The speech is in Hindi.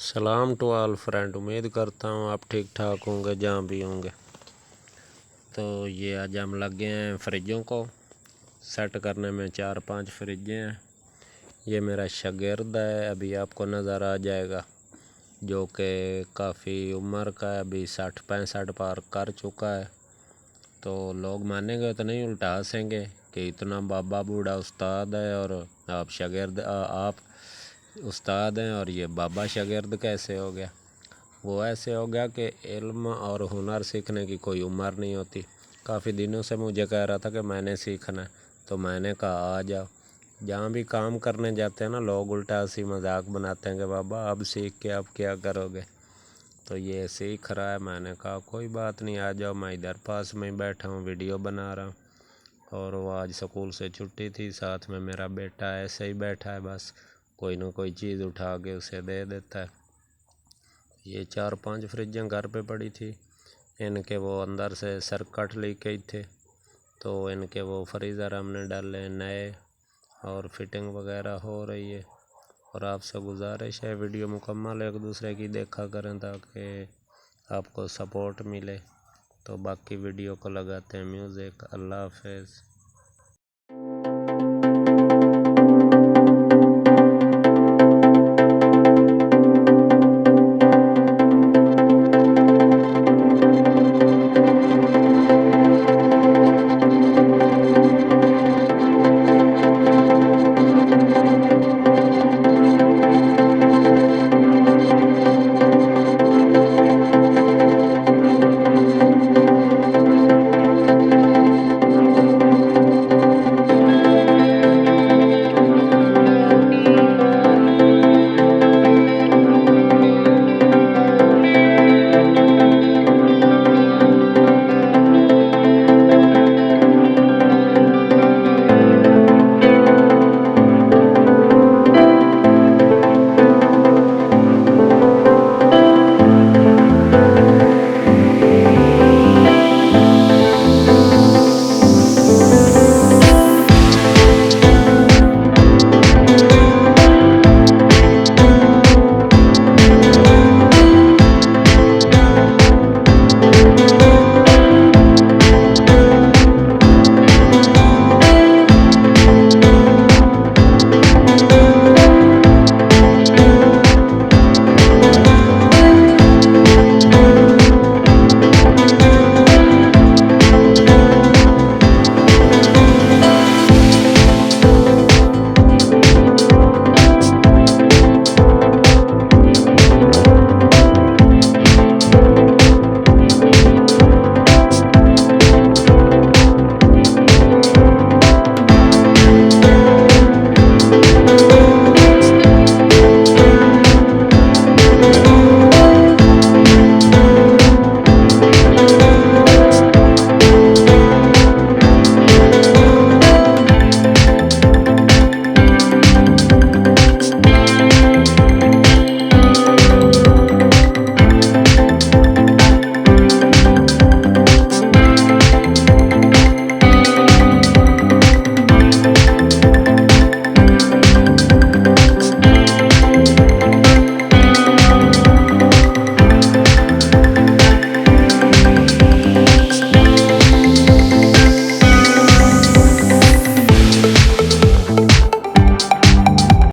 सलाम टू ऑल फ्रेंड। उम्मीद करता हूँ आप ठीक ठाक होंगे जहाँ भी होंगे। तो ये आज हम लगे हैं फ्रिजों को सेट करने में। 4-5 फ्रिजें हैं। ये मेरा शागिर्द है, अभी आपको नज़र आ जाएगा, जो कि काफ़ी उम्र का है, अभी 60-65 पार कर चुका है। तो लोग मानेंगे तो नहीं, उल्टा हंसेंगे कि इतना बाबा बूढ़ा उस्ताद है और आप शागिर्द, आप उस्ताद हैं और ये बाबा शागिर्द कैसे हो गया। वो ऐसे हो गया कि इल्म और हुनर सीखने की कोई उम्र नहीं होती। काफ़ी दिनों से मुझे कह रहा था कि मैंने सीखना है, तो मैंने कहा आ जाओ। जहाँ भी काम करने जाते हैं ना, लोग उल्टा हंसी मजाक बनाते हैं कि बाबा अब सीख के अब क्या करोगे। तो ये सीख रहा है। मैंने कहा कोई बात नहीं, आ जाओ, मैं इधर पास में ही बैठा हूँ, वीडियो बना रहा हूँ। और वो आज स्कूल से छुट्टी थी, साथ में मेरा बेटा ऐसे ही बैठा है, बस कोई ना कोई चीज़ उठा के उसे दे देता है। ये 4-5 फ्रिजें घर पे पड़ी थी, इनके वो अंदर से सर्किट लीक ही थे, तो इनके वो फ्रीज़र हमने डाले नए और फिटिंग वगैरह हो रही है। और आपसे गुजारिश है वीडियो मुकम्मल एक दूसरे की देखा करें ताकि आपको सपोर्ट मिले। तो बाकी वीडियो को लगाते हैं म्यूज़िक। अल्लाह हाफ़िज़।